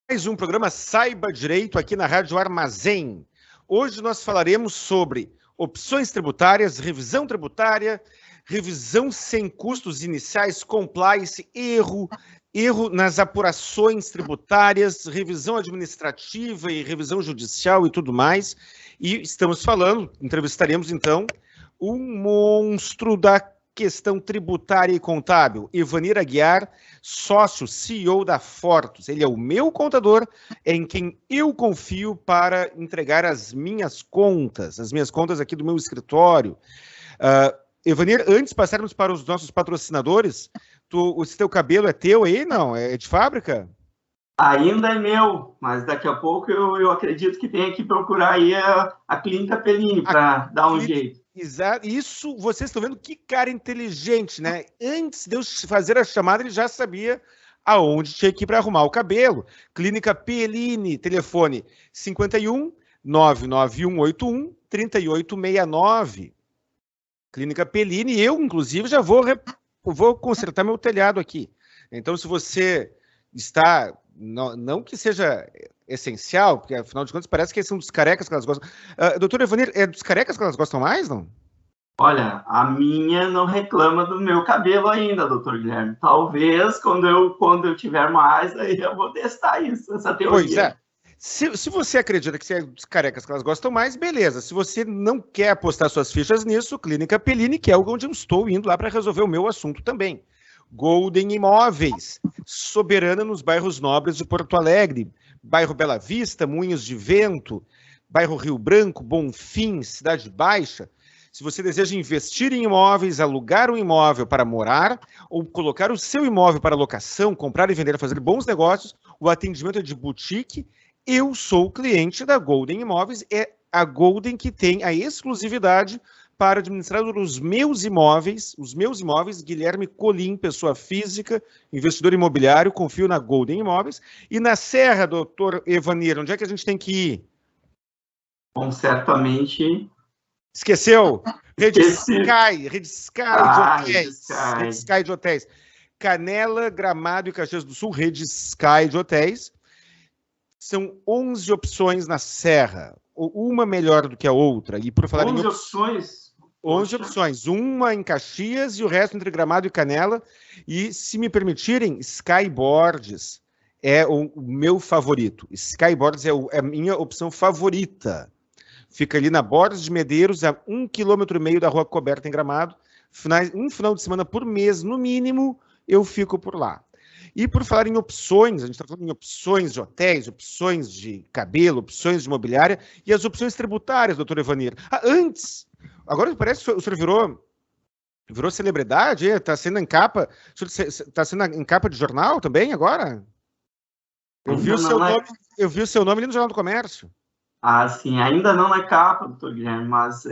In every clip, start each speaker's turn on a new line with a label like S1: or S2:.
S1: Mais um programa Saiba Direito aqui na Rádio Armazém. Hoje nós falaremos sobre opções tributárias, revisão sem custos iniciais, compliance, erro nas apurações tributárias, revisão administrativa e revisão judicial e tudo mais. E entrevistaremos então um monstro da questão tributária e contábil, Evanir Aguiar, sócio, CEO da Fortus. Ele é o meu contador, em quem eu confio para entregar as minhas contas aqui do meu escritório. Evanir, antes de passarmos para os nossos patrocinadores, esse teu cabelo é teu aí, não? É de fábrica?
S2: Ainda é meu, mas daqui a pouco eu acredito que tenha que procurar aí a Clínica Pellini para dar um jeito.
S1: Exato. Isso, vocês estão vendo que cara inteligente, né? Antes de eu fazer a chamada, ele já sabia aonde tinha que ir para arrumar o cabelo. Clínica Pellini, telefone 51 99181 3869. Clínica Pellini, eu, inclusive, já vou consertar meu telhado aqui. Então, se você está... Não que seja essencial, porque afinal de contas parece que são dos carecas que elas gostam. Doutor Evanir, é dos carecas que elas gostam mais, não?
S2: Olha, a minha não reclama do meu cabelo ainda, doutor Guilherme. Talvez quando eu tiver mais, aí eu vou testar essa teoria.
S1: Pois é. Se você acredita que é dos carecas que elas gostam mais, beleza. Se você não quer apostar suas fichas nisso, Clínica Pellini, que é onde eu estou indo lá para resolver o meu assunto também. Golden Imóveis, soberana nos bairros nobres de Porto Alegre, bairro Bela Vista, Moinhos de Vento, bairro Rio Branco, Bonfim, Cidade Baixa. Se você deseja investir em imóveis, alugar um imóvel para morar ou colocar o seu imóvel para locação, comprar e vender, fazer bons negócios, o atendimento é de boutique. Eu sou cliente da Golden Imóveis, é a Golden que tem a exclusividade para administrar os meus imóveis, Guilherme Colim, pessoa física, investidor imobiliário, confio na Golden Imóveis. E na Serra, doutor Evanir, onde é que a gente tem que ir?
S2: Bom, certamente...
S1: Esqueceu? Rede Sky de hotéis. Canela, Gramado e Caxias do Sul, Rede Sky de hotéis. São 11 opções na Serra, uma melhor do que a outra. E por falar
S2: 11 opções?
S1: 11 opções, uma em Caxias e o resto entre Gramado e Canela. E, se me permitirem, Skyboards é o meu favorito. Skyboards é a minha opção favorita. Fica ali na Borges de Medeiros, a 1,5 km da Rua Coberta, em Gramado. Um final de semana por mês, no mínimo, eu fico por lá. E por falar em opções, a gente está falando em opções de hotéis, opções de cabelo, opções de imobiliária e as opções tributárias, doutor Evanir. Antes, agora parece que o senhor virou celebridade, está sendo em capa, está sendo em capa de jornal também agora? Eu vi o seu nome ali no Jornal do Comércio.
S2: Ah, sim, ainda não na capa, doutor Guilherme, mas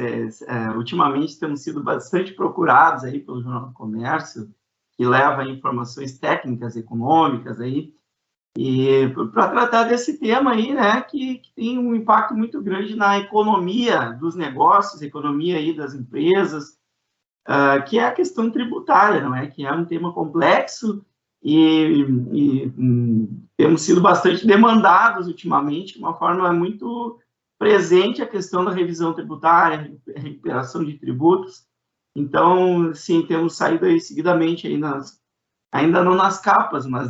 S2: ultimamente temos sido bastante procurados aí pelo Jornal do Comércio, que leva informações técnicas, econômicas aí, e para tratar desse tema aí, né, que tem um impacto muito grande na economia dos negócios, economia aí das empresas, que é a questão tributária, não é? Que é um tema complexo e temos sido bastante demandados ultimamente, de uma forma muito presente a questão da revisão tributária, recuperação de tributos. Então, sim, temos saído aí seguidamente aí ainda não nas capas, mas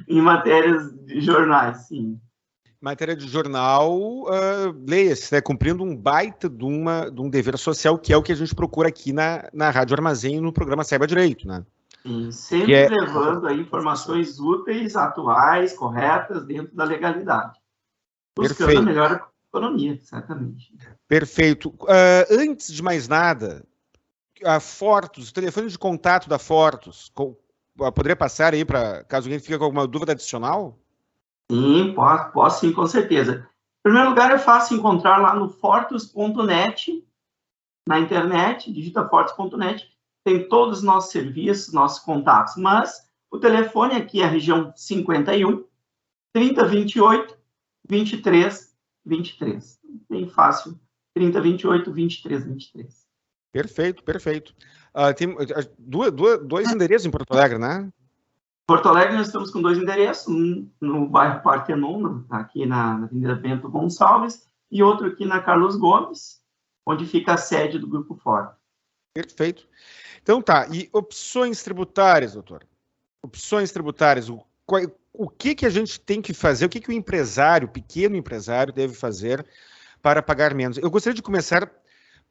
S2: em matérias de jornais, sim.
S1: Matéria de jornal, leia-se, né, cumprindo um baita de um dever social, que é o que a gente procura aqui na Rádio Armazém, no programa Saiba Direito, né?
S2: Sim, sempre levando aí informações úteis, atuais, corretas, dentro da legalidade. Buscando a melhor economia, certamente.
S1: Perfeito. Antes de mais nada, a Fortus, o telefone de contato da Fortus, poderia passar aí para caso alguém fique com alguma dúvida adicional?
S2: Sim, posso sim, com certeza. Em primeiro lugar, é fácil encontrar lá no fortus.net, na internet, digita fortus.net, tem todos os nossos serviços, nossos contatos, mas o telefone aqui é a região 51 3028 2323. Bem fácil, 3028 2323.
S1: Perfeito. Tem dois endereços em Porto Alegre, né?
S2: Porto Alegre nós estamos com 2 endereços, um no bairro Partenon, aqui na Avenida Bento Gonçalves, e outro aqui na Carlos Gomes, onde fica a sede do Grupo Forte.
S1: Perfeito. Então tá, e opções tributárias, doutor? Opções tributárias, o que a gente tem que fazer, o que o empresário, o pequeno empresário deve fazer para pagar menos? Eu gostaria de começar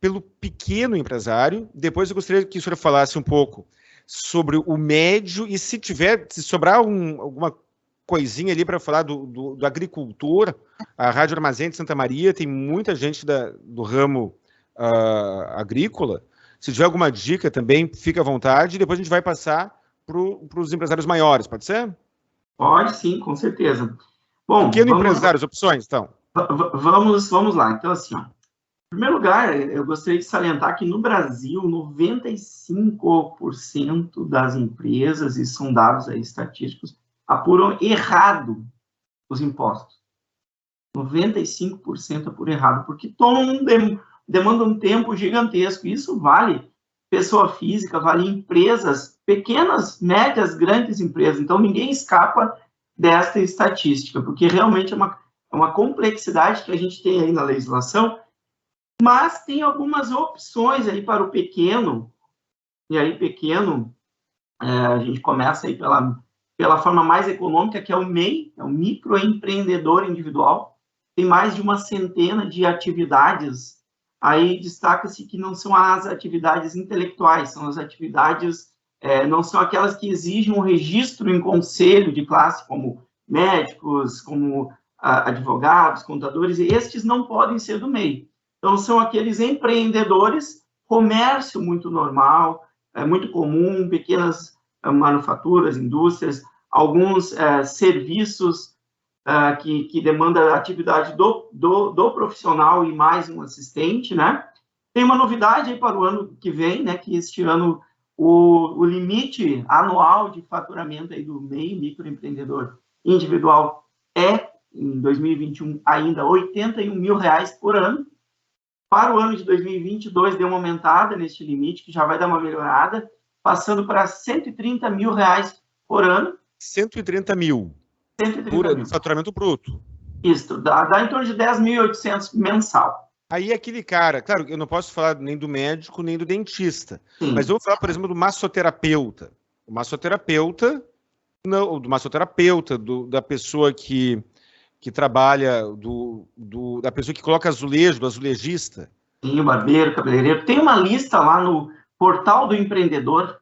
S1: pelo pequeno empresário, depois eu gostaria que o senhor falasse um pouco sobre o médio, e se sobrar alguma coisinha ali para falar do agricultor, a Rádio Armazém de Santa Maria, tem muita gente do ramo agrícola. Se tiver alguma dica também, fica à vontade, e depois a gente vai passar para os empresários maiores, pode ser?
S2: Pode sim, com certeza. Bom,
S1: pequeno empresário, as opções, então.
S2: Vamos lá. Então, assim, ó, em primeiro lugar, eu gostaria de salientar que no Brasil, 95% das empresas, e são dados aí estatísticos, apuram errado os impostos. 95% apuram errado, porque demanda um tempo gigantesco. Isso vale pessoa física, vale empresas, pequenas, médias, grandes empresas. Então, ninguém escapa desta estatística, porque realmente é uma complexidade que a gente tem aí na legislação, mas tem algumas opções aí para o pequeno, e aí pequeno, a gente começa aí pela forma mais econômica, que é o MEI, é o microempreendedor individual. Tem mais de uma centena de atividades. Aí destaca-se que não são as atividades intelectuais, são as atividades, não são aquelas que exigem um registro em conselho de classe, como médicos, como advogados, contadores, e estes não podem ser do MEI. Então, são aqueles empreendedores, comércio muito normal, muito comum, pequenas manufaturas, indústrias, alguns serviços que demanda a atividade do profissional e mais um assistente, né? Tem uma novidade aí para o ano que vem, né? Que este ano o limite anual de faturamento aí do MEI, microempreendedor individual, em 2021, ainda R$ 81 mil por ano. Para o ano de 2022, deu uma aumentada neste limite, que já vai dar uma melhorada, passando para R$ 130 mil por ano.
S1: 130 mil. Por faturamento bruto.
S2: Isso, dá em torno de 10.800 mensal.
S1: Aí aquele cara, claro, eu não posso falar nem do médico, nem do dentista, sim, mas eu vou falar, por exemplo, do massoterapeuta. O massoterapeuta, não, do massoterapeuta, da pessoa que trabalha, da pessoa que coloca azulejo, do azulejista.
S2: Sim, o barbeiro, cabeleireiro. Tem uma lista lá no Portal do Empreendedor.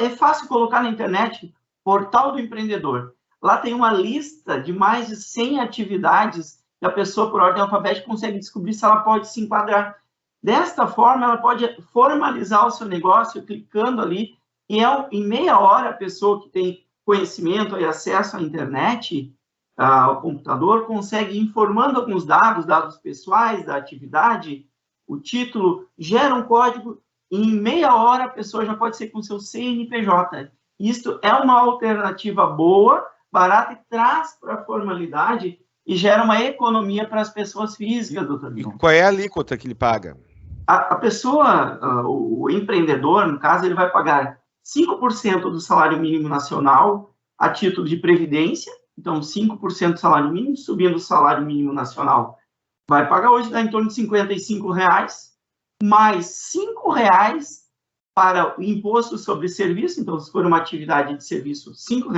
S2: É fácil colocar na internet, Portal do Empreendedor. Lá tem uma lista de mais de 100 atividades que a pessoa, por ordem alfabética, consegue descobrir se ela pode se enquadrar. Desta forma, ela pode formalizar o seu negócio clicando ali, e em meia hora a pessoa que tem conhecimento e acesso à internet, ao computador, consegue ir informando alguns dados pessoais da atividade, o título, gera um código, e em meia hora a pessoa já pode ser com seu CNPJ. Isto é uma alternativa boa, barata, e traz para a formalidade e gera uma economia para as pessoas físicas, doutor.
S1: E qual é a alíquota que ele paga?
S2: A pessoa, o empreendedor, no caso, ele vai pagar 5% do salário mínimo nacional a título de previdência. Então, 5% do salário mínimo, subindo o salário mínimo nacional, vai pagar hoje, dá em torno de R$ 55, mais R$ 5 para o imposto sobre serviço. Então, se for uma atividade de serviço, R$ 5.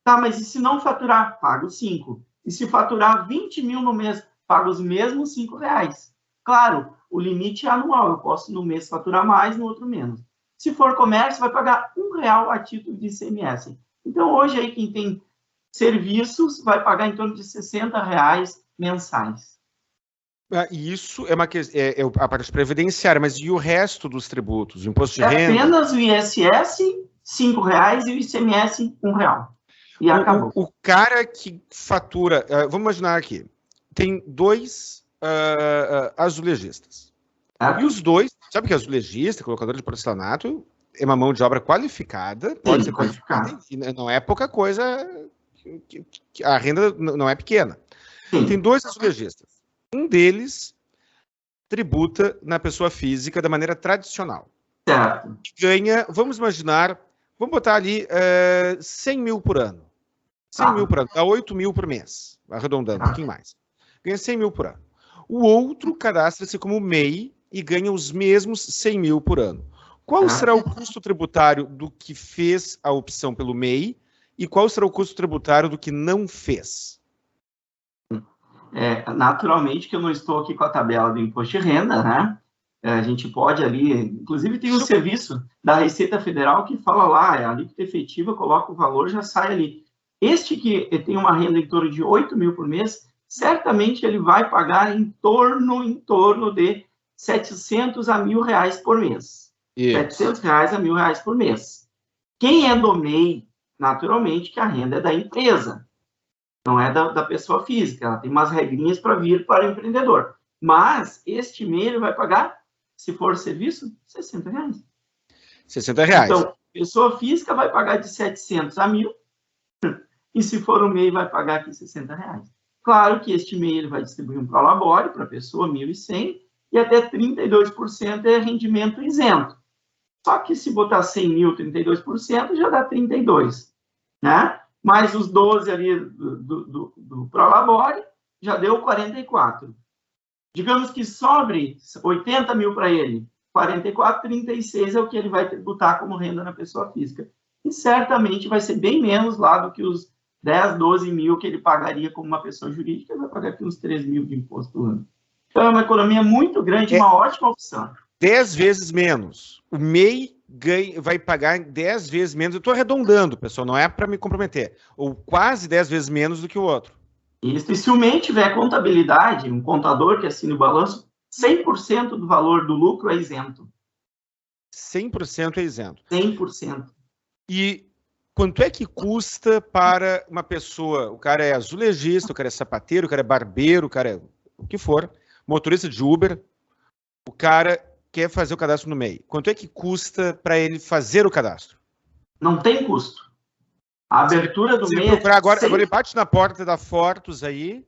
S2: Tá, mas e se não faturar? Paga os 5. E se faturar 20 mil no mês, paga os mesmos R$ 5. Claro, o limite é anual. Eu posso no mês faturar mais, no outro menos. Se for comércio, vai pagar R$ 1 a título de ICMS. Então, hoje, aí, quem tem serviços vai pagar em torno de R$ 60 mensais.
S1: Isso é a parte previdenciária, mas e o resto dos tributos? O imposto de renda?
S2: Apenas o ISS, R$ 5, e o ICMS, R$ 1. E acabou.
S1: O cara que fatura, vamos imaginar aqui, tem 2 azulejistas. E os 2, sabe que azulejista, colocador de porcelanato, é uma mão de obra qualificada, pode ser qualificada, e não é pouca coisa, a renda não é pequena. Sim. Tem 2 azulejistas. Um deles tributa na pessoa física da maneira tradicional.
S2: Certo.
S1: Ganha, vamos imaginar, Vamos botar ali 100 mil por ano. 100 mil por ano, dá 8 mil por mês, arredondando um pouquinho mais. Ganha 100 mil por ano. O outro cadastra-se como MEI e ganha os mesmos 100 mil por ano. Qual será o custo tributário do que fez a opção pelo MEI e qual será o custo tributário do que não fez?
S2: Naturalmente que eu não estou aqui com a tabela do imposto de renda, né? A gente pode ali, inclusive tem um serviço da Receita Federal que fala lá, a alíquota efetiva, coloca o valor, já sai ali. Este que tem uma renda em torno de 8 mil por mês, certamente ele vai pagar em torno de 700 a R$1.000 por mês. Isso. R$700 a R$1.000 por mês. Quem é do MEI, naturalmente que a renda é da empresa, não é da pessoa física, ela tem umas regrinhas para vir para o empreendedor. Mas este MEI ele vai pagar, se for serviço, R$60.
S1: R$60.
S2: Então, pessoa física vai pagar de 700 a 1.000, e se for um MEI, vai pagar aqui R$60. Claro que este MEI ele vai distribuir um prolabore para a pessoa, 1.100, e até 32% é rendimento isento. Só que se botar 100 mil, 32%, já dá 32, né? Mais os 12 ali do prolabore, já deu 44. Digamos que sobre 80 mil para ele, 44, 36 é o que ele vai tributar como renda na pessoa física. E certamente vai ser bem menos lá do que os 10, 12 mil que ele pagaria como uma pessoa jurídica, ele vai pagar aqui uns 3 mil de imposto por ano. Então é uma economia muito grande, uma ótima opção.
S1: 10 vezes menos. O MEI vai pagar 10 vezes menos. Eu estou arredondando, pessoal, não é para me comprometer. Ou quase 10 vezes menos do que o outro.
S2: Isso. E se o MEI tiver contabilidade, um contador que assine o balanço, 100% do valor do lucro é isento.
S1: 100% é isento.
S2: 100%.
S1: E quanto é que custa para uma pessoa? O cara é azulejista, o cara é sapateiro, o cara é barbeiro, o cara é o que for, motorista de Uber, o cara quer fazer o cadastro no MEI. Quanto é que custa para ele fazer o cadastro?
S2: Não tem custo. A abertura do MEI...
S1: Agora ele bate na porta da Fortus aí,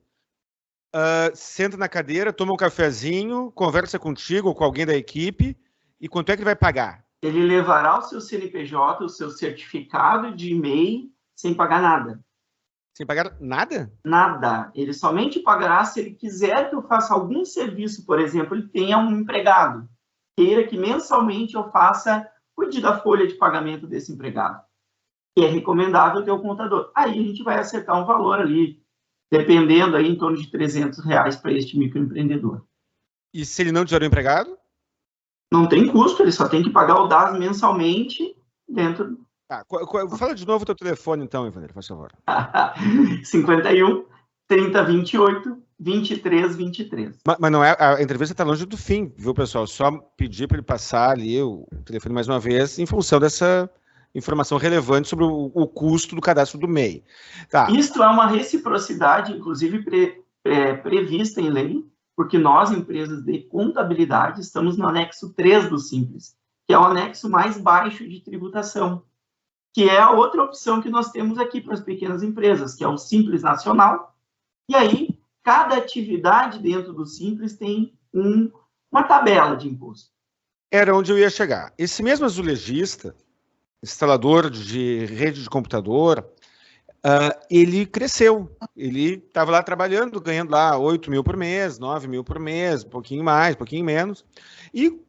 S1: senta na cadeira, toma um cafezinho, conversa contigo ou com alguém da equipe, e quanto é que ele vai pagar?
S2: Ele levará o seu CNPJ, o seu certificado de MEI, sem pagar nada.
S1: Sem pagar nada?
S2: Nada. Ele somente pagará se ele quiser que eu faça algum serviço, por exemplo, ele tenha um empregado, queira que mensalmente eu cuide da folha de pagamento desse empregado. E é recomendável ter o contador. Aí a gente vai acertar um valor ali, dependendo aí em torno de R$300 para este microempreendedor.
S1: E se ele não tiver o empregado?
S2: Não tem custo, ele só tem que pagar o DAS mensalmente dentro...
S1: Fala de novo o teu telefone, então, Ivanir, faz favor.
S2: 51 30 28 23 23.
S1: Mas não é, a entrevista está longe do fim, viu, pessoal? Só pedir para ele passar ali o telefone mais uma vez, em função dessa informação relevante sobre o custo do cadastro do MEI. Tá.
S2: Isto é uma reciprocidade, inclusive prevista em lei, porque nós, empresas de contabilidade, estamos no anexo 3 do Simples, que é o anexo mais baixo de tributação, que é a outra opção que nós temos aqui para as pequenas empresas, que é o Simples Nacional. E aí, cada atividade dentro do Simples tem uma tabela de imposto.
S1: Era onde eu ia chegar. Esse mesmo azulejista, instalador de rede de computador, ele cresceu. Ele estava lá trabalhando, ganhando lá 8 mil por mês, 9 mil por mês, um pouquinho mais, um pouquinho menos. E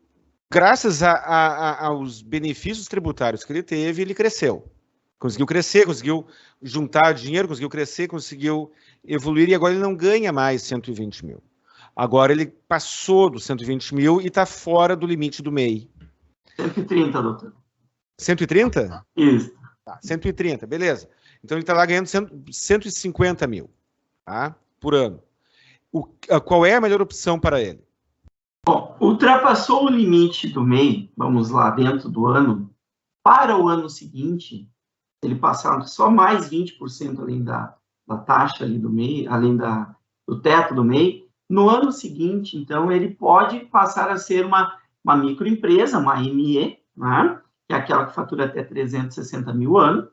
S1: graças aos benefícios tributários que ele teve, ele cresceu. Conseguiu crescer, conseguiu juntar dinheiro, conseguiu crescer, conseguiu evoluir, e agora ele não ganha mais 120 mil. Agora ele passou dos 120 mil e está fora do limite do MEI.
S2: 130, doutor.
S1: 130?
S2: Isso.
S1: Tá, 130, beleza. Então ele está lá ganhando 150 mil, tá, por ano. Qual é a melhor opção para ele?
S2: Bom, ultrapassou o limite do MEI, vamos lá, dentro do ano, para o ano seguinte, ele passar só mais 20% além da taxa ali do MEI, além do teto do MEI, no ano seguinte, então, ele pode passar a ser uma microempresa, uma ME, né? Que é aquela que fatura até 360 mil ano,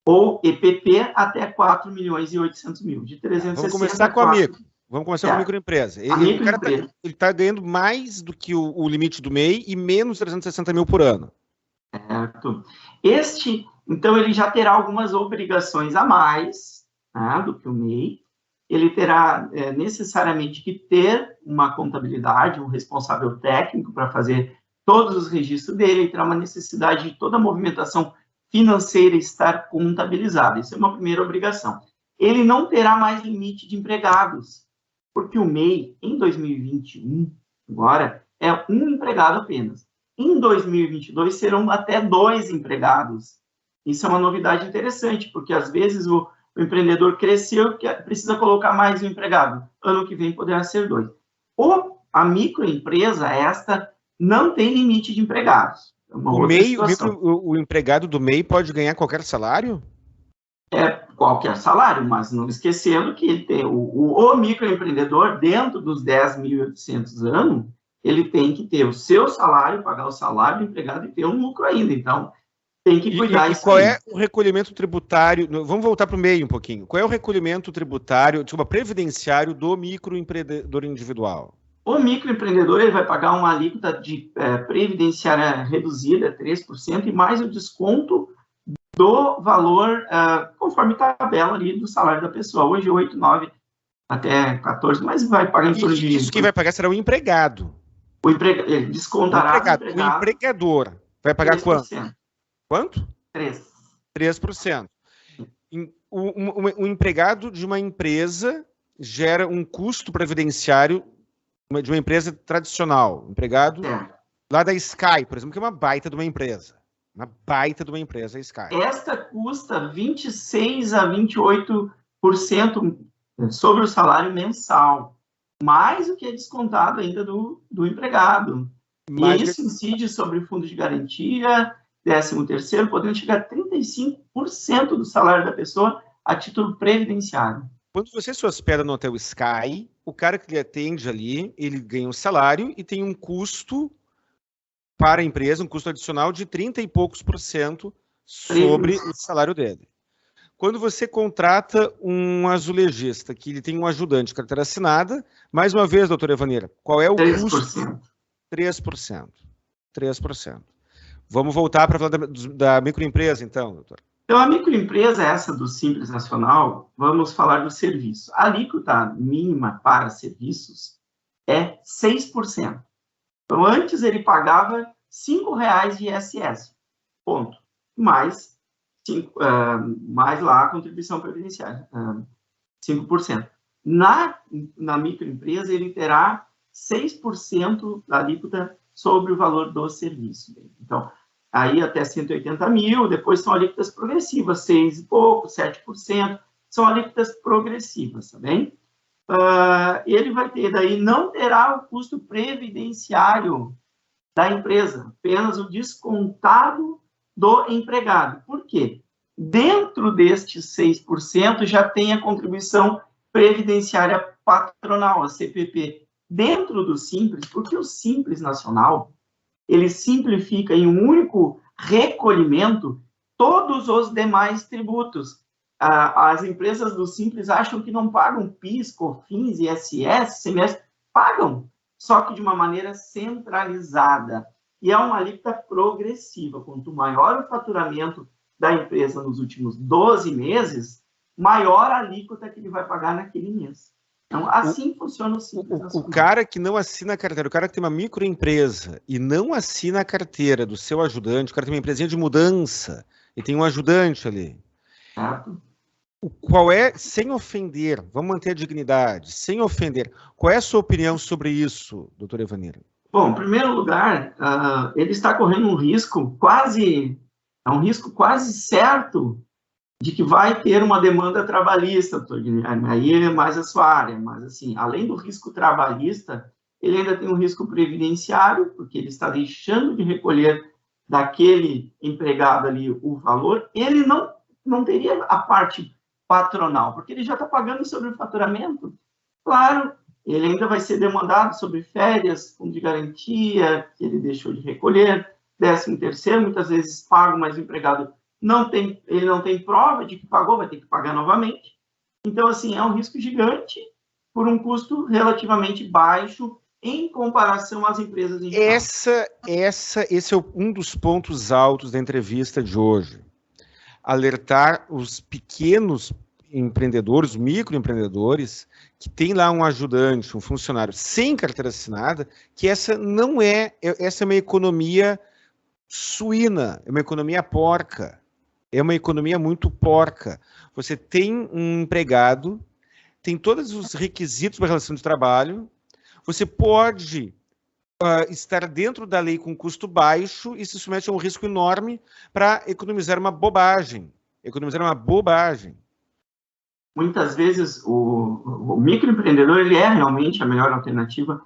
S2: ou EPP até 4 milhões e 800 mil, de 360
S1: Vamos começar com a micro. Vamos começar com a microempresa. Ele está ganhando mais do que o limite do MEI e menos 360 mil por ano.
S2: Certo. Então, ele já terá algumas obrigações a mais, né, do que o MEI. Ele terá necessariamente que ter uma contabilidade, um responsável técnico para fazer todos os registros dele, ele terá uma necessidade de toda a movimentação financeira estar contabilizada. Isso é uma primeira obrigação. Ele não terá mais limite de empregados, porque o MEI, em 2021, agora, é um empregado apenas. Em 2022, serão até 2 empregados. Isso é uma novidade interessante, porque às vezes o empreendedor cresceu e precisa colocar mais um empregado. Ano que vem poderá ser 2. Ou a microempresa, esta, não tem limite de empregados. É uma outra situação.
S1: O empregado do MEI pode ganhar qualquer salário?
S2: Qualquer salário, mas não esquecendo que ele tem o microempreendedor, dentro dos 10.800 anos, ele tem que ter o seu salário, pagar o salário do empregado e ter um lucro ainda. Então, tem que cuidar
S1: disso. E qual é o recolhimento tributário? Vamos voltar para o meio um pouquinho. Qual é o recolhimento tributário, previdenciário do microempreendedor individual?
S2: O microempreendedor ele vai pagar uma alíquota de previdenciária reduzida, 3%, e mais o desconto do valor, conforme tabela ali do salário da pessoa. Hoje, 8, 9, até 14, mas vai pagar em torno de...
S1: Isso quem vai pagar será o empregado.
S2: Ele descontará
S1: o empregador vai pagar 3%. Quanto? Quanto? 3%. O empregado de uma empresa gera um custo previdenciário de uma empresa tradicional. Empregado lá da Sky, por exemplo, que é uma baita de uma empresa. Uma baita de uma empresa, a Sky.
S2: Esta custa 26% a 28% sobre o salário mensal, mais o que é descontado ainda do empregado. E isso incide sobre o fundo de garantia, 13º, podendo chegar a 35% do salário da pessoa a título previdenciário.
S1: Quando você se hospeda no Hotel Sky, o cara que lhe atende ali, ele ganha um salário e tem um custo para a empresa, um custo adicional de 30 e poucos % sobre o salário dele. Quando você contrata um azulejista, que ele tem um ajudante, carteira assinada, mais uma vez, doutora Evaneira, qual é o
S2: 3%.
S1: custo? 3%. Vamos voltar para falar da microempresa, então, doutora.
S2: Então, a microempresa, essa do Simples Nacional, vamos falar do serviço. A alíquota mínima para serviços é 6%. Então, antes ele pagava R$ 5,00 de ISS, ponto. Mais lá a contribuição previdenciária, 5%. Na microempresa, ele terá 6% da alíquota sobre o valor do serviço. Então, aí até 180 mil, depois são alíquotas progressivas, 6 e pouco, 7%, são alíquotas progressivas, tá bem? Ele vai ter, daí não terá o custo previdenciário da empresa, apenas o descontado do empregado. Por quê? Dentro destes 6% já tem a contribuição previdenciária patronal, a CPP. Dentro do Simples, porque o Simples Nacional, ele simplifica em um único recolhimento todos os demais tributos. As empresas do Simples acham que não pagam PIS, COFINS, ISS, CMS, pagam, só que de uma maneira centralizada. E é uma alíquota progressiva. Quanto maior o faturamento da empresa nos últimos 12 meses, maior a alíquota que ele vai pagar naquele mês. Então, assim funciona o Simples.
S1: O cara que não assina a carteira, o cara que tem uma microempresa e não assina a carteira do seu ajudante, o cara tem uma empresinha de mudança e tem um ajudante ali.
S2: Certo.
S1: Qual é, sem ofender, vamos manter a dignidade, sem ofender, qual é a sua opinião sobre isso, doutora Evaneira?
S2: Bom, em primeiro lugar, ele está correndo um risco quase certo de que vai ter uma demanda trabalhista, doutor Guilherme. Aí é mais a sua área, mas assim, além do risco trabalhista, ele ainda tem um risco previdenciário, porque ele está deixando de recolher daquele empregado ali o valor, ele não teria a parte patronal, porque ele já está pagando sobre o faturamento. Claro, ele ainda vai ser demandado sobre férias, fundo de garantia, que ele deixou de recolher, 13º, muitas vezes pago, mas o empregado ele não tem prova de que pagou, vai ter que pagar novamente. Então, assim, é um risco gigante por um custo relativamente baixo em comparação às empresas em geral.
S1: Esse é um dos pontos altos da entrevista de hoje. Alertar os pequenos empreendedores, microempreendedores, que tem lá um ajudante, um funcionário sem carteira assinada, que essa é uma economia suína, é uma economia porca, é uma economia muito porca. Você tem um empregado, tem todos os requisitos para a relação de trabalho, você pode estar dentro da lei com custo baixo e se submete a um risco enorme para economizar uma bobagem.
S2: Muitas vezes o microempreendedor ele é realmente a melhor alternativa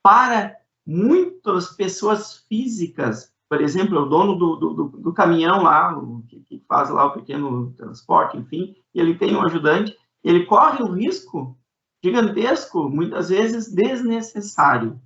S2: para muitas pessoas físicas. Por exemplo, o dono do caminhão lá, que faz lá o pequeno transporte, enfim, e ele tem um ajudante, ele corre um risco gigantesco, muitas vezes desnecessário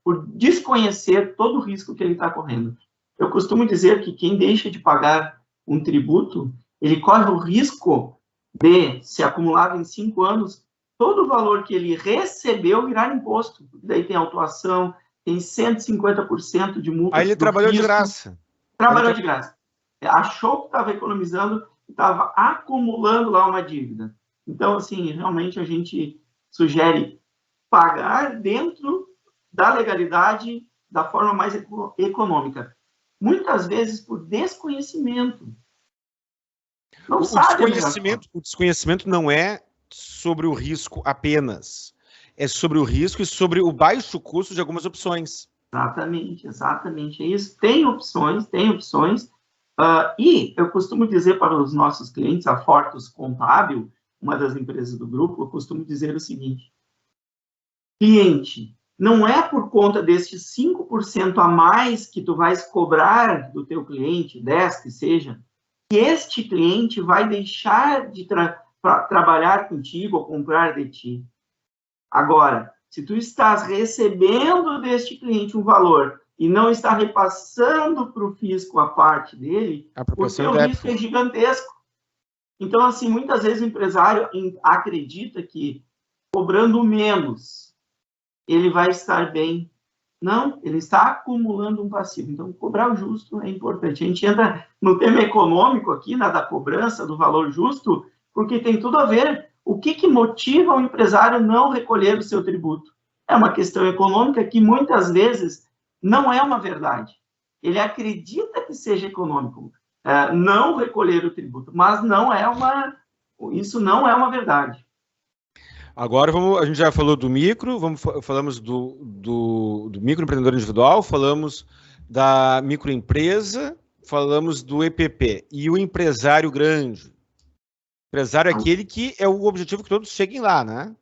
S2: por desconhecer todo o risco que ele está correndo. Eu costumo dizer que quem deixa de pagar um tributo, ele corre o risco de, se acumulado em 5 anos, todo o valor que ele recebeu virar imposto. Daí tem autuação, tem 150% de multa.
S1: Aí ele trabalhou de graça.
S2: Trabalhou de graça. Achou que estava economizando e estava acumulando lá uma dívida. Então, assim, realmente a gente sugere pagar dentro da legalidade da forma mais econômica. Muitas vezes por desconhecimento.
S1: O desconhecimento não é sobre o risco apenas. É sobre o risco e sobre o baixo custo de algumas opções.
S2: Exatamente. É isso. Tem opções. E eu costumo dizer para os nossos clientes, a Fortus Contábil, uma das empresas do grupo, eu costumo dizer o seguinte: cliente, não é por conta destes 5% a mais que tu vais cobrar do teu cliente, 10 que seja, que este cliente vai deixar de trabalhar contigo ou comprar de ti. Agora, se tu estás recebendo deste cliente um valor e não está repassando para o fisco a parte dele, o teu risco é gigantesco. Então, assim, muitas vezes o empresário acredita que cobrando menos ele vai estar bem. Não, ele está acumulando um passivo. Então, cobrar o justo é importante. A gente entra no tema econômico aqui, da cobrança do valor justo, porque tem tudo a ver. O que motiva o empresário não recolher o seu tributo? É uma questão econômica que muitas vezes não é uma verdade. Ele acredita que seja econômico não recolher o tributo, mas isso não é uma verdade.
S1: Agora a gente já falou do micro, falamos do microempreendedor individual, falamos da microempresa, falamos do EPP. E o empresário grande? O empresário é aquele que é o objetivo que todos cheguem lá, né?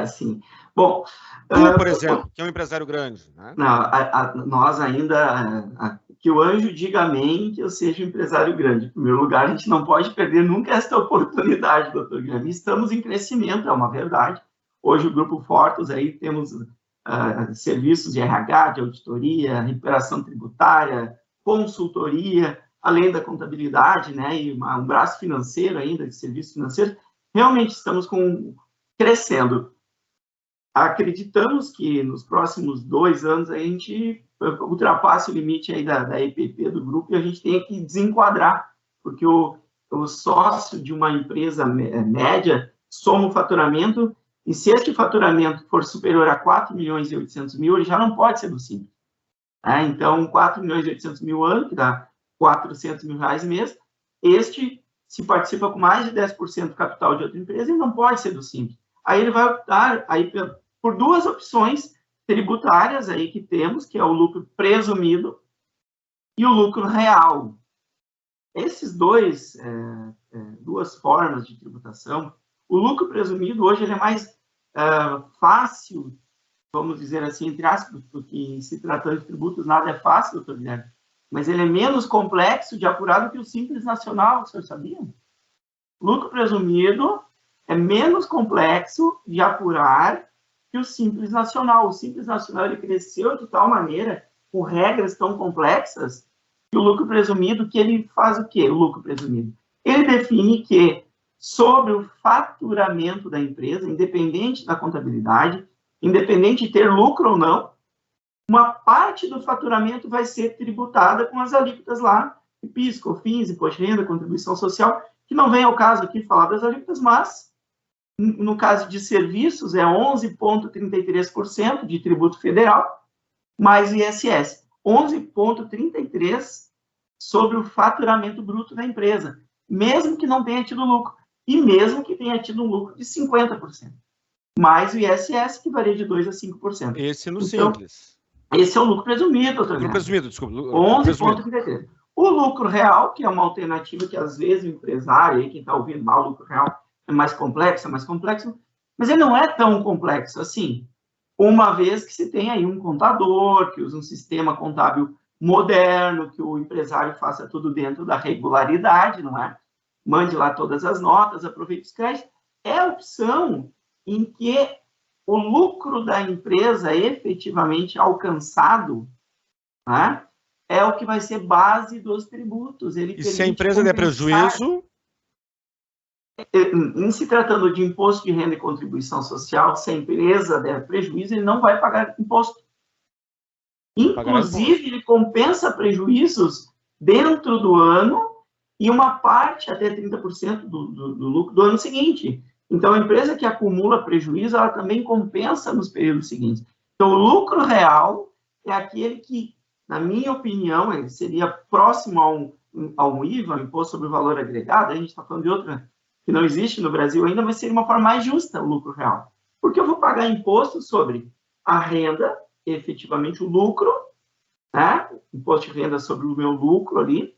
S2: Sim. Bom...
S1: por exemplo, que é um empresário grande, né?
S2: Não, nós ainda... que o anjo diga amém, que eu seja um empresário grande. Em primeiro lugar, a gente não pode perder nunca esta oportunidade, doutor Guilherme. Estamos em crescimento, é uma verdade. Hoje, o Grupo Fortus, aí temos serviços de RH, de auditoria, recuperação tributária, consultoria, além da contabilidade, né, e um braço financeiro ainda, de serviços financeiros. Realmente estamos crescendo. Acreditamos que nos próximos 2 anos a gente ultrapasse o limite aí da EPP do grupo e a gente tenha que desenquadrar, porque o sócio de uma empresa média soma o faturamento e se este faturamento for superior a 4.800.000, ele já não pode ser do Simples. Então, 4.800.000 ano, que dá R$400.000 mês, se participa com mais de 10% do capital de outra empresa, ele não pode ser do Simples. Aí ele vai optar por 2 opções tributárias aí que temos, que é o lucro presumido e o lucro real. Esses duas formas de tributação, o lucro presumido hoje ele é mais fácil, vamos dizer assim, entre aspas, porque se tratando de tributos nada é fácil, doutor Guilherme, mas ele é menos complexo de apurar do que o Simples Nacional, o senhor sabia? Lucro presumido é menos complexo de apurar que o Simples Nacional. O Simples Nacional ele cresceu de tal maneira, com regras tão complexas, que o lucro presumido, que ele faz o quê? O lucro presumido. Ele define que, sobre o faturamento da empresa, independente da contabilidade, independente de ter lucro ou não, uma parte do faturamento vai ser tributada com as alíquotas lá, PIS, COFINS, imposto de renda, contribuição social, que não vem ao caso aqui falar das alíquotas, mas no caso de serviços é 11,33% de tributo federal, mais ISS. 11,33% sobre o faturamento bruto da empresa, mesmo que não tenha tido lucro, e mesmo que tenha tido um lucro de 50%, mais o ISS, que varia de 2% a 5%.
S1: Esse no
S2: então,
S1: simples.
S2: Esse é o lucro presumido, doutor.
S1: Lucro presumido, desculpa.
S2: 11,33%. O lucro real, que é uma alternativa que, às vezes, o empresário, quem está ouvindo, o lucro real é mais complexo, mas ele não é tão complexo assim, uma vez que se tem aí um contador, que usa um sistema contábil moderno, que o empresário faça tudo dentro da regularidade, não é? Mande lá todas as notas, aproveite os créditos. É a opção em que o lucro da empresa efetivamente alcançado, né, é o que vai ser base dos tributos.
S1: E se a empresa der prejuízo?
S2: Em se tratando de imposto de renda e contribuição social, se a empresa der prejuízo, ele não vai pagar imposto. Inclusive, ele compensa prejuízos dentro do ano e uma parte, até 30% do lucro do ano seguinte. Então, a empresa que acumula prejuízo, ela também compensa nos períodos seguintes. Então, o lucro real é aquele que, na minha opinião, ele seria próximo ao IVA, ao Imposto sobre o Valor Agregado. A gente está falando de outra que não existe no Brasil ainda, mas seria uma forma mais justa o lucro real. Porque eu vou pagar imposto sobre a renda, efetivamente o lucro, né? Imposto de renda sobre o meu lucro ali,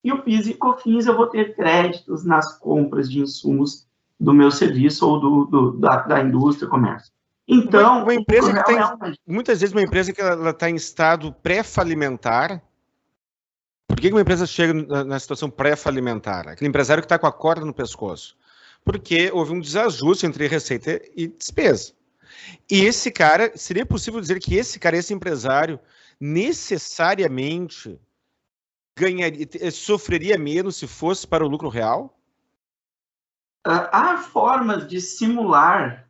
S2: e o PIS e COFINS eu vou ter créditos nas compras de insumos do meu serviço ou da indústria, comércio. Então,
S1: uma empresa que tem, muitas vezes uma empresa que ela está em estado pré-falimentar. Por que uma empresa chega na situação pré-falimentar? Aquele empresário que está com a corda no pescoço. Porque houve um desajuste entre receita e despesa. E esse cara, seria possível dizer que esse empresário, necessariamente sofreria menos se fosse para o lucro real?
S2: Há formas de simular,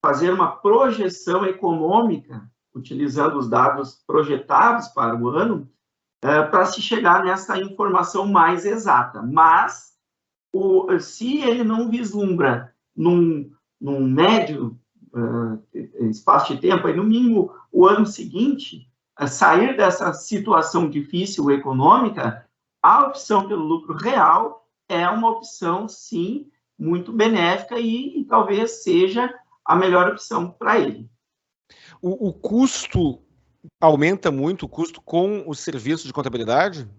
S2: fazer uma projeção econômica, utilizando os dados projetados para o ano, para se chegar nessa informação mais exata. Mas, se ele não vislumbra num médio espaço de tempo, aí, no mínimo o ano seguinte, sair dessa situação difícil econômica, a opção pelo lucro real é uma opção, sim, muito benéfica e talvez seja a melhor opção para ele.
S1: O custo aumenta muito, o custo com o serviço de contabilidade?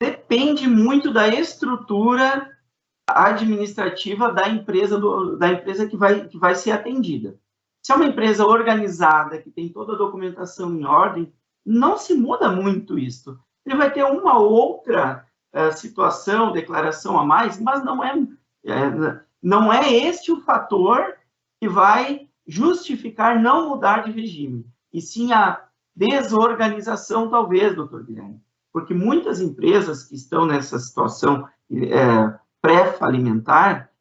S2: Depende muito da estrutura administrativa da empresa que vai ser atendida. Se é uma empresa organizada, que tem toda a documentação em ordem, não se muda muito isso. Ele vai ter uma outra situação, declaração a mais, mas não é este o fator que vai justificar não mudar de regime, e sim a desorganização, talvez, doutor Guilherme, porque muitas empresas que estão nessa situação pré-falimentar,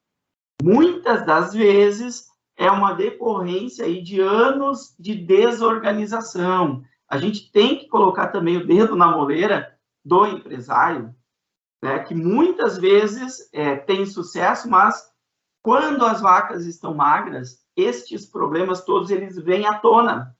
S2: muitas das vezes é uma decorrência aí de anos de desorganização. A gente tem que colocar também o dedo na moleira do empresário, né, que muitas vezes tem sucesso, mas quando as vacas estão magras, estes problemas todos eles vêm à tona.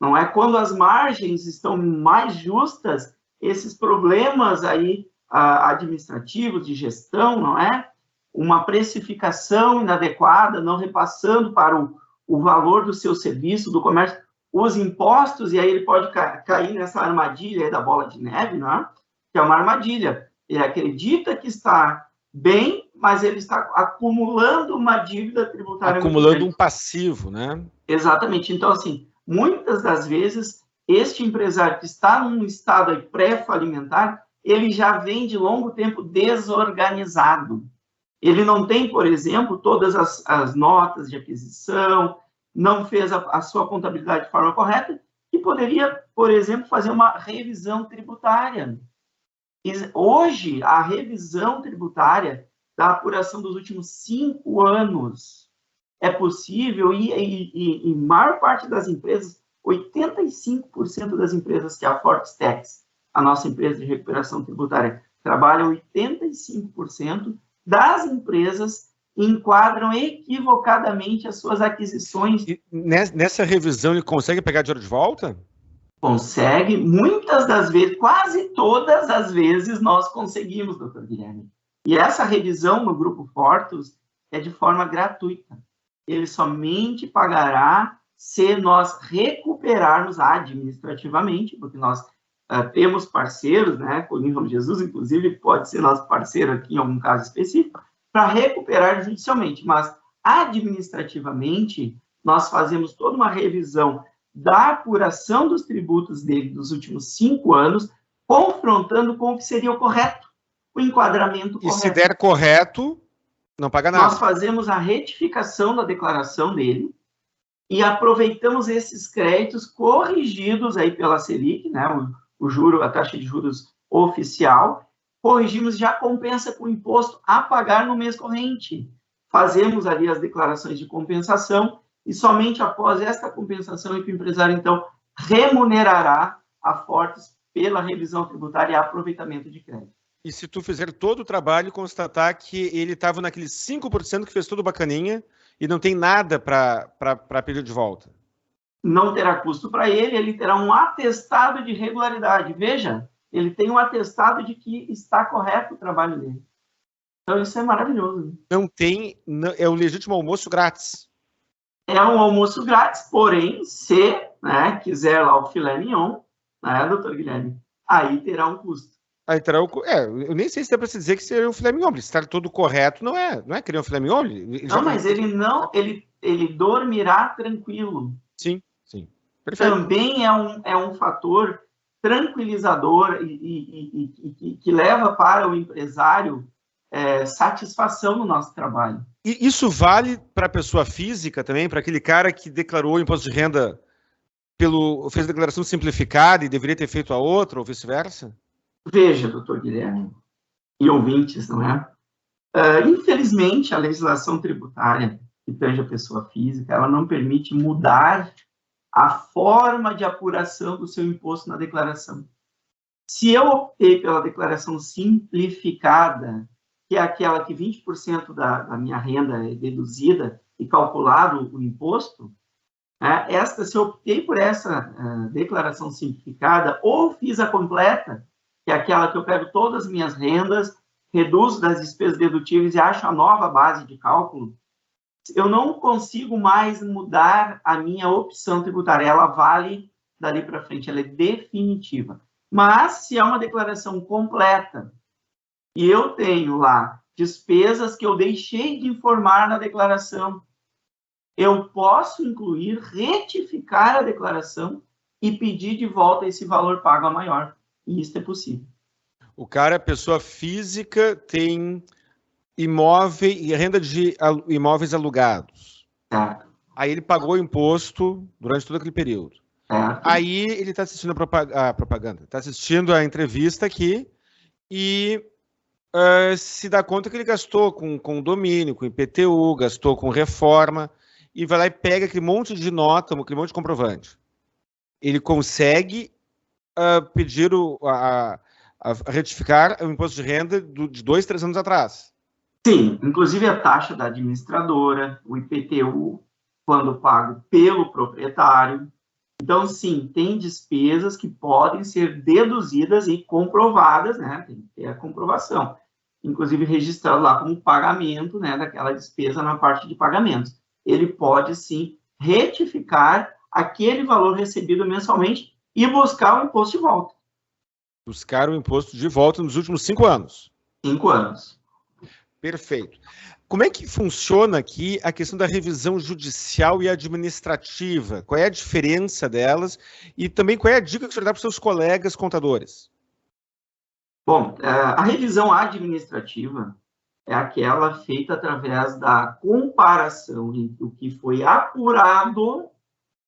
S2: Não é? Quando as margens estão mais justas, esses problemas aí administrativos, de gestão, não é? Uma precificação inadequada, não repassando para o valor do seu serviço, do comércio, os impostos, e aí ele pode cair nessa armadilha aí da bola de neve, não é? Que é uma armadilha. Ele acredita que está bem, mas ele está acumulando uma dívida tributária.
S1: Acumulando um passivo, né?
S2: Exatamente. Então, assim, muitas das vezes, este empresário que está num estado pré-falimentar, ele já vem de longo tempo desorganizado. Ele não tem, por exemplo, todas as notas de aquisição, não fez a sua contabilidade de forma correta, e poderia, por exemplo, fazer uma revisão tributária. Hoje, a revisão tributária da apuração dos últimos 5 anos é possível, e maior parte das empresas, 85% das empresas que a Fortestex, a nossa empresa de recuperação tributária, trabalha, 85% das empresas enquadram equivocadamente as suas aquisições.
S1: E nessa revisão ele consegue pegar dinheiro de volta?
S2: Consegue, muitas das vezes, quase todas as vezes nós conseguimos, doutor Guilherme. E essa revisão no Grupo Fortus é de forma gratuita. Ele somente pagará se nós recuperarmos administrativamente, porque nós temos parceiros, né? Colírio Jesus, inclusive, pode ser nosso parceiro aqui em algum caso específico, para recuperar judicialmente, mas administrativamente nós fazemos toda uma revisão da apuração dos tributos dele dos últimos 5 anos, confrontando com o que seria o correto, o enquadramento correto.
S1: E se der correto, não paga nada.
S2: Nós fazemos a retificação da declaração dele e aproveitamos esses créditos corrigidos aí pela Selic, né, o juro, a taxa de juros oficial, corrigimos, já compensa com o imposto a pagar no mês corrente. Fazemos ali as declarações de compensação e somente após esta compensação é que o empresário, então, remunerará a Fortus pela revisão tributária e aproveitamento de crédito.
S1: E se tu fizer todo o trabalho e constatar que ele estava naqueles 5% que fez tudo bacaninha e não tem nada para pedir de volta?
S2: Não terá custo para ele, ele terá um atestado de regularidade. Veja, ele tem um atestado de que está correto o trabalho dele. Então, isso é maravilhoso.
S1: Não tem, é o legítimo almoço grátis.
S2: É um almoço grátis, porém, se quiser lá o filé mignon, né, doutor Guilherme, aí terá um custo.
S1: Aí terá eu nem sei se dá para se dizer que seria um filé mignon. Se está todo correto, não é querer um filé mignon?
S2: Não, mas ele dormirá tranquilo.
S1: Sim, sim. Perfeito.
S2: Também é um fator tranquilizador e que leva para o empresário satisfação no nosso trabalho.
S1: E isso vale para a pessoa física também, para aquele cara que declarou o imposto de renda fez a declaração simplificada e deveria ter feito a outra, ou vice-versa?
S2: Veja, doutor Guilherme, e ouvintes, não é? Infelizmente, a legislação tributária que tange a pessoa física, ela não permite mudar a forma de apuração do seu imposto na declaração. Se eu optei pela declaração simplificada, que é aquela que 20% da minha renda é deduzida e calculado o imposto, se eu optei por essa declaração simplificada, ou fiz a completa, que é aquela que eu pego todas as minhas rendas, reduzo das despesas dedutíveis e acho a nova base de cálculo, eu não consigo mais mudar a minha opção tributária. Ela vale dali para frente, ela é definitiva. Mas, se é uma declaração completa e eu tenho lá despesas que eu deixei de informar na declaração, eu posso incluir, retificar a declaração e pedir de volta esse valor pago a maior. E isso é possível.
S1: O cara, pessoa física, tem imóvel e renda de imóveis alugados.
S2: Certo.
S1: Aí ele pagou o imposto durante todo aquele período.
S2: Certo.
S1: Aí ele está assistindo a propaganda, está assistindo a entrevista aqui e se dá conta que ele gastou com condomínio, com IPTU, gastou com reforma, e vai lá e pega aquele monte de nota, aquele monte de comprovante. Ele consegue pedir a retificar o imposto de renda de 2, 3 anos atrás.
S2: Sim, inclusive a taxa da administradora, o IPTU, quando pago pelo proprietário. Então, sim, tem despesas que podem ser deduzidas e comprovadas, né? Tem que ter a comprovação. Inclusive, registrado lá como pagamento, né, daquela despesa na parte de pagamentos. Ele pode, sim, retificar aquele valor recebido mensalmente e buscar o imposto de volta.
S1: Buscar o imposto de volta nos últimos 5 anos.
S2: 5 anos.
S1: Perfeito. Como é que funciona aqui a questão da revisão judicial e administrativa? Qual é a diferença delas? E também qual é a dica que você dá para os seus colegas contadores?
S2: Bom, a revisão administrativa é aquela feita através da comparação entre o que foi apurado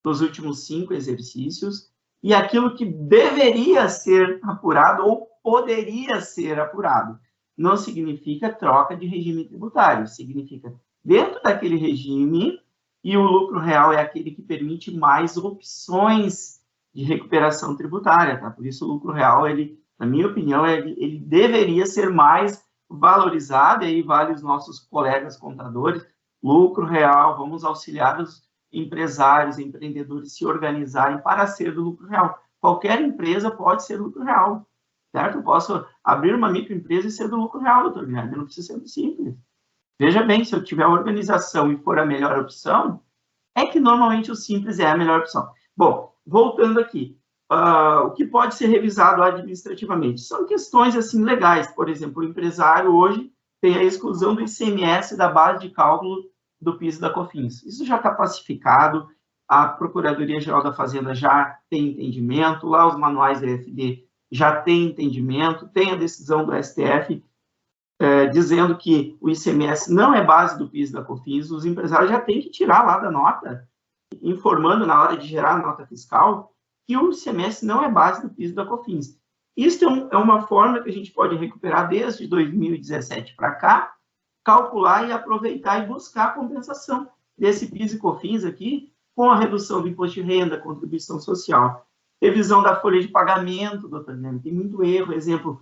S2: nos últimos 5 exercícios e aquilo que deveria ser apurado ou poderia ser apurado. Não significa troca de regime tributário, significa dentro daquele regime, e o lucro real é aquele que permite mais opções de recuperação tributária, tá? Por isso o lucro real, ele, na minha opinião, ele deveria ser mais valorizado, e aí vale os nossos colegas contadores, lucro real, vamos auxiliar os empresários, empreendedores se organizarem para ser do lucro real. Qualquer empresa pode ser lucro real, certo? Eu posso abrir uma microempresa e ser do lucro real, doutor Guilherme, não precisa ser simples. Veja bem, se eu tiver organização e for a melhor opção, é que normalmente o simples é a melhor opção. Bom, voltando aqui, o que pode ser revisado administrativamente? São questões assim legais, por exemplo, o empresário hoje tem a exclusão do ICMS da base de cálculo do PIS e da COFINS. Isso já está pacificado, a Procuradoria-Geral da Fazenda já tem entendimento, lá os manuais da EFD já tem entendimento, tem a decisão do STF dizendo que o ICMS não é base do PIS e da COFINS, os empresários já têm que tirar lá da nota, informando na hora de gerar a nota fiscal, que o ICMS não é base do PIS e da COFINS. Isso é uma forma que a gente pode recuperar desde 2017 para cá, calcular e aproveitar e buscar a compensação desse PIS e COFINS aqui, com a redução do imposto de renda, contribuição social. Revisão da folha de pagamento, doutor Guilherme, tem muito erro, exemplo,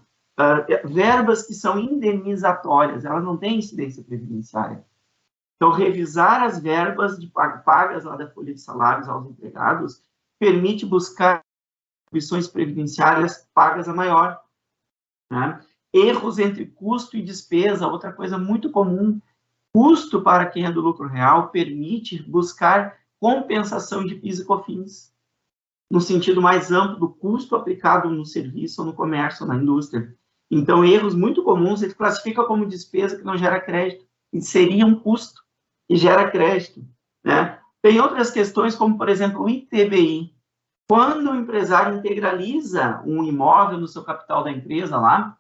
S2: verbas que são indenizatórias, elas não têm incidência previdenciária. Então, revisar as verbas pagas lá da folha de salários aos empregados permite buscar contribuições previdenciárias pagas a maior. Né? Erros entre custo e despesa, outra coisa muito comum. Custo para quem é do lucro real permite buscar compensação de PIS e COFINS, no sentido mais amplo do custo aplicado no serviço, ou no comércio, ou na indústria. Então, erros muito comuns, ele classifica como despesa que não gera crédito, e seria um custo e gera crédito. Né? Tem outras questões, como, por exemplo, o ITBI. Quando o empresário integraliza um imóvel no seu capital da empresa lá,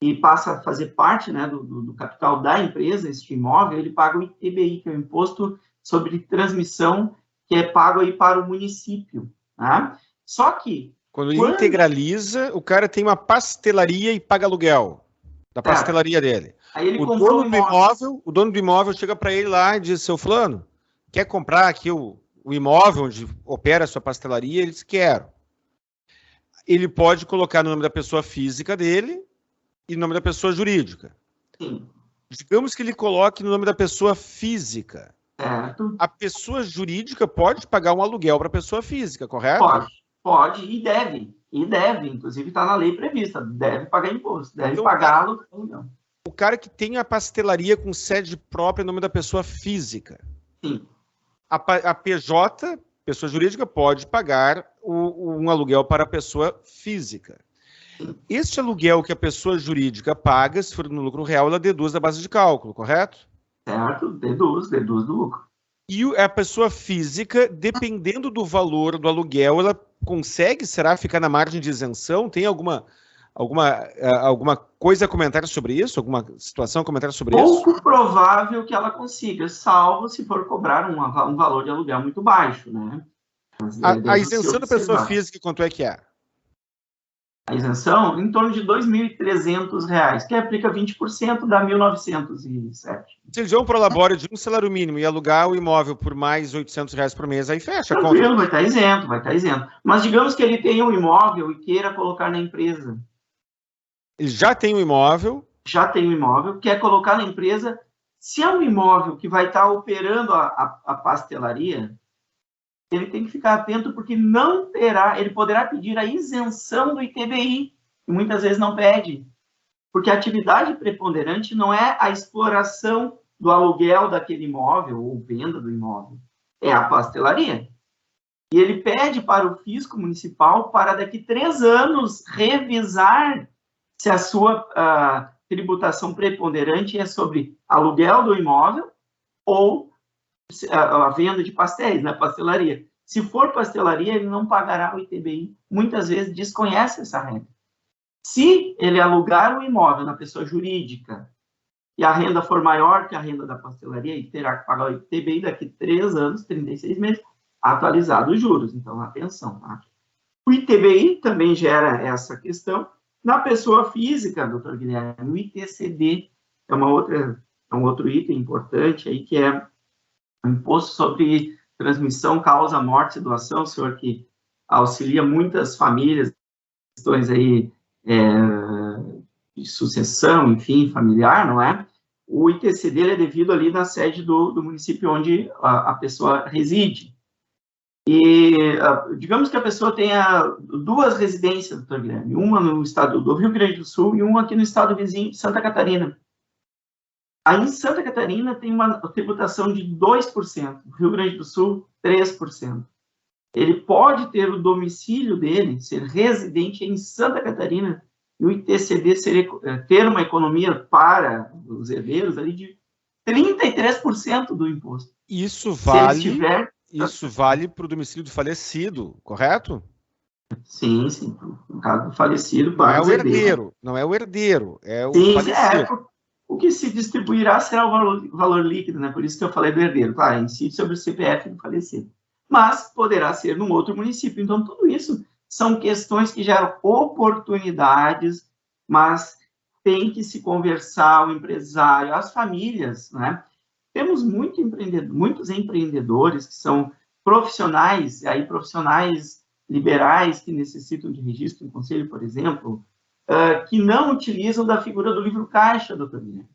S2: e passa a fazer parte, né, do capital da empresa, este imóvel, ele paga o ITBI, que é o Imposto sobre Transmissão, que é pago aí para o município. Tá? Só que...
S1: Quando ele integraliza, o cara tem uma pastelaria e paga aluguel da pastelaria dele.
S2: Aí ele
S1: o dono do imóvel chega para ele lá e diz, seu fulano, quer comprar aqui o imóvel onde opera a sua pastelaria? Ele diz, quero. Ele pode colocar no nome da pessoa física dele e no nome da pessoa jurídica.
S2: Sim.
S1: Digamos que ele coloque no nome da pessoa física.
S2: Certo.
S1: A pessoa jurídica pode pagar um aluguel para a pessoa física, correto?
S2: Pode e deve, inclusive está na lei prevista, deve pagar imposto, deve pagar aluguel.
S1: O cara que tem a pastelaria com sede própria em nome da pessoa física.
S2: Sim.
S1: A PJ, pessoa jurídica, pode pagar um aluguel para a pessoa física.
S2: Sim.
S1: Este aluguel que a pessoa jurídica paga, se for no lucro real, ela deduz da base de cálculo, correto?
S2: Certo, deduz do lucro.
S1: E a pessoa física, dependendo do valor do aluguel, ela consegue, será, ficar na margem de isenção? Tem alguma coisa a comentar sobre isso? Alguma situação a comentar sobre isso?
S2: Pouco provável que ela consiga, salvo se for cobrar um valor de aluguel muito baixo, né?
S1: A isenção da pessoa física, quanto é que é?
S2: A isenção, em torno de R$ 2.300, que aplica 20%, dá 1.907.
S1: Se eles vão para o labore de um salário mínimo e alugar o imóvel por mais R$ 800 por mês, aí fecha a conta.
S2: Vai estar isento. Mas digamos que ele tenha um imóvel e queira colocar na empresa.
S1: Ele já tem um imóvel.
S2: Quer colocar na empresa. Se é um imóvel que vai estar operando a pastelaria, ele tem que ficar atento, porque ele poderá pedir a isenção do ITBI, que muitas vezes não pede, porque a atividade preponderante não é a exploração do aluguel daquele imóvel ou venda do imóvel, é a pastelaria. E ele pede para o fisco municipal para daqui 3 anos revisar se a sua tributação preponderante é sobre aluguel do imóvel ou a venda de pastéis na pastelaria. Se for pastelaria, ele não pagará o ITBI. Muitas vezes desconhece essa regra. Se ele alugar o imóvel na pessoa jurídica e a renda for maior que a renda da pastelaria, ele terá que pagar o ITBI daqui 3 anos, 36 meses, atualizado os juros. Então, atenção. Tá? O ITBI também gera essa questão. Na pessoa física, doutor Guilherme, o ITCD é uma outra é um outro item importante aí, que é o imposto sobre transmissão, causa, morte e doação, o senhor que auxilia muitas famílias, questões aí de sucessão, enfim, familiar, não é? O ITC dele é devido ali na sede do município onde a pessoa reside. E digamos que a pessoa tenha duas residências, doutor Guilherme, uma no estado do Rio Grande do Sul e uma aqui no estado vizinho de Santa Catarina. Aí em Santa Catarina tem uma tributação de 2%, no Rio Grande do Sul, 3%. Ele pode ter o domicílio dele, ser residente em Santa Catarina, e o ITCD ter uma economia para os herdeiros ali de 33% do imposto.
S1: Isso vale para o domicílio do falecido, correto?
S2: Sim, sim. No caso do falecido,
S1: não é o herdeiro, não é o herdeiro, é o
S2: sim,
S1: falecido.
S2: O que se distribuirá será o valor líquido, né? Por isso que eu falei do herdeiro. Claro, incide sobre o CPF do falecido. Mas poderá ser num outro município. Então, tudo isso são questões que geram oportunidades, mas tem que se conversar o empresário, as famílias, né? Temos muitos empreendedores que são profissionais, aí profissionais liberais que necessitam de registro em conselho, por exemplo, que não utilizam da figura do livro caixa, doutor Guilherme.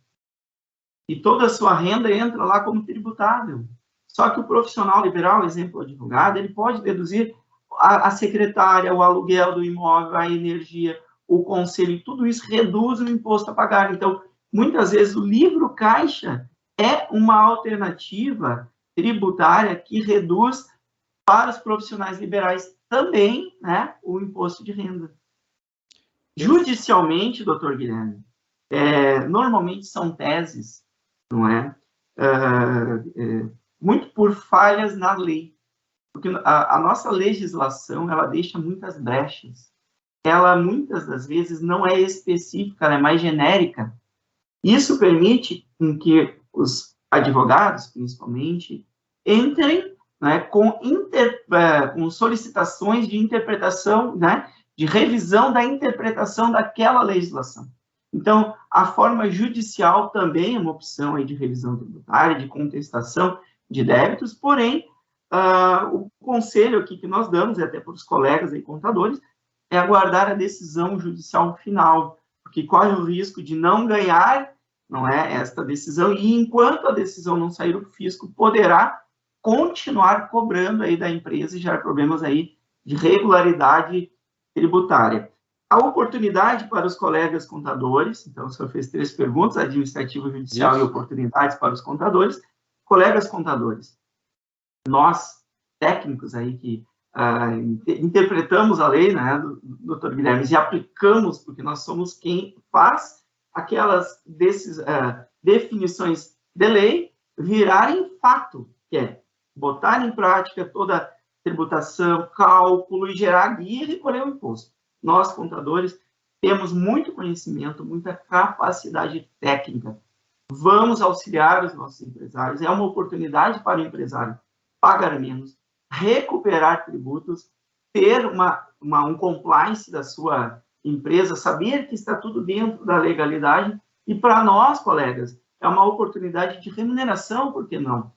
S2: E toda a sua renda entra lá como tributável. Só que o profissional liberal, exemplo, o advogado, ele pode deduzir a secretária, o aluguel do imóvel, a energia, o conselho, tudo isso reduz o imposto a pagar. Então, muitas vezes, o livro caixa é uma alternativa tributária que reduz para os profissionais liberais também, né, o imposto de renda. Judicialmente, doutor Guilherme, normalmente são teses, não é? Muito por falhas na lei. Porque a nossa legislação, ela deixa muitas brechas. Ela, muitas das vezes, não é específica, ela é mais genérica. Isso permite que os advogados, principalmente, entrem, né, com solicitações de interpretação, né, de revisão da interpretação daquela legislação. Então, a forma judicial também é uma opção aí de revisão tributária, de contestação de débitos, porém, o conselho aqui que nós damos, e até para os colegas aí contadores, é aguardar a decisão judicial final, porque corre o risco de não ganhar, não é, esta decisão, e enquanto a decisão não sair, o fisco poderá continuar cobrando aí da empresa e gerar problemas aí de regularidade tributária. A oportunidade para os colegas contadores, então o senhor fez 3 perguntas, administrativo, judicial e oportunidades para os contadores. Colegas contadores, nós, técnicos aí que interpretamos a lei, né, doutor Guilherme, e aplicamos, porque nós somos quem faz aquelas definições de lei virarem fato, que é botar em prática toda a tributação, cálculo e gerar guia e recolher o imposto. Nós, contadores, temos muito conhecimento, muita capacidade técnica. Vamos auxiliar os nossos empresários. É uma oportunidade para o empresário pagar menos, recuperar tributos, ter um compliance da sua empresa, saber que está tudo dentro da legalidade. E para nós, colegas, é uma oportunidade de remuneração, por que não?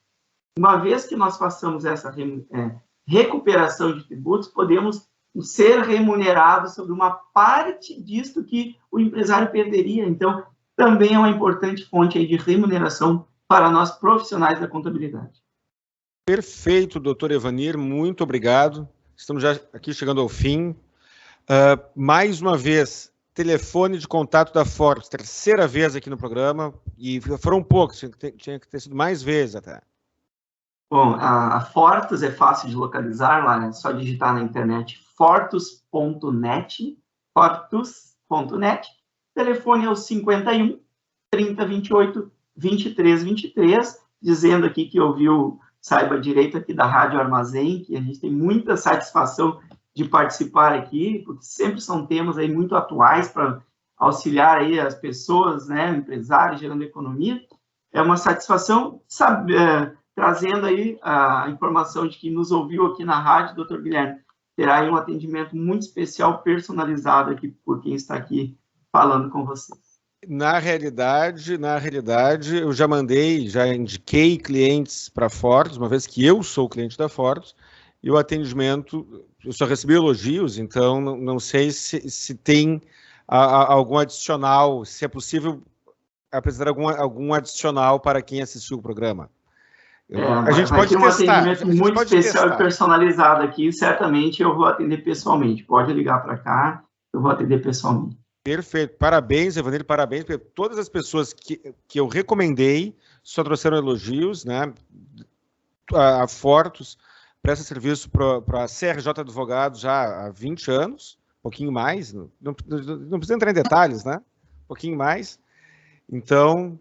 S2: Uma vez que nós façamos essa recuperação de tributos, podemos ser remunerados sobre uma parte disto que o empresário perderia. Então, também é uma importante fonte aí de remuneração para nós profissionais da contabilidade.
S1: Perfeito, doutor Evanir, muito obrigado. Estamos já aqui chegando ao fim. Mais uma vez, telefone de contato da Fortes, 3ª vez aqui no programa, e foram poucos, tinha que ter sido mais vezes até.
S2: Bom, a Fortus é fácil de localizar, lá é só digitar na internet fortus.net, fortus.net. O telefone é o 51 30 28 23 23, dizendo aqui que ouviu Saiba Direito aqui da Rádio Armazém, que a gente tem muita satisfação de participar aqui, porque sempre são temas aí muito atuais para auxiliar aí as pessoas, né, empresários, gerando economia. É uma satisfação trazendo aí a informação de que nos ouviu aqui na rádio, doutor Guilherme, terá aí um atendimento muito especial, personalizado aqui por quem está aqui falando com vocês.
S1: Na realidade, eu já indiquei clientes para Fortis, uma vez que eu sou cliente da Fortis, e o atendimento, eu só recebi elogios, então não sei se tem algum adicional, se é possível apresentar algum adicional para quem assistiu o programa. A gente
S2: vai
S1: pode
S2: ter um
S1: testar.
S2: atendimento muito especial e personalizado aqui, certamente eu vou atender pessoalmente. Pode ligar para cá, eu vou atender pessoalmente.
S1: Perfeito. Parabéns, Evanir, parabéns, porque todas as pessoas que eu recomendei só trouxeram elogios, né? A Fortis presta serviço para a CRJ Advogados já há 20 anos, um pouquinho mais, não precisa entrar em detalhes, né? Um pouquinho mais. Então,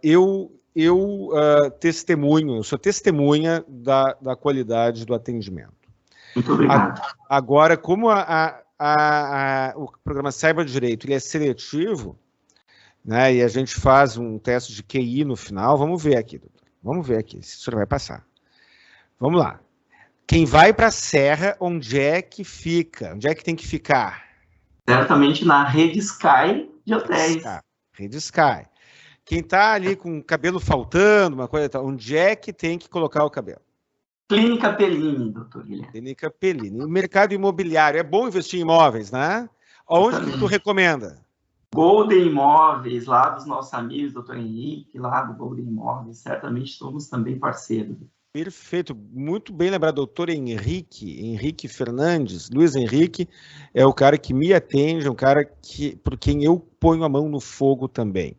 S1: eu sou testemunha da qualidade do atendimento.
S2: Muito obrigado.
S1: Agora, como o programa Saiba Direito ele é seletivo, né, e a gente faz um teste de QI no final, vamos ver aqui, doutor. Vamos ver aqui se o senhor vai passar. Vamos lá. Quem vai para a Serra, onde é que fica? Onde é que tem que ficar?
S2: Certamente na Rede Sky de hotéis.
S1: Rede Sky. Quem está ali com o cabelo faltando, uma coisa tal, onde é que tem que colocar o cabelo?
S2: Clínica Pellini, doutor Guilherme.
S1: Clínica Pellini. O mercado imobiliário, é bom investir em imóveis, né? Onde que tu recomenda?
S2: Golden Imóveis, lá dos nossos amigos, doutor Henrique, lá do Golden Imóveis, certamente somos também parceiros.
S1: Perfeito, muito bem lembrado, doutor Henrique Fernandes, Luiz Henrique, é o cara que me atende, é um cara por quem eu ponho a mão no fogo também.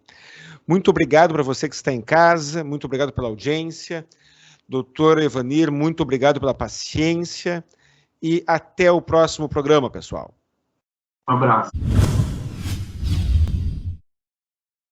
S1: Muito obrigado para você que está em casa, muito obrigado pela audiência. Doutor Evanir, muito obrigado pela paciência e até o próximo programa, pessoal.
S2: Um abraço.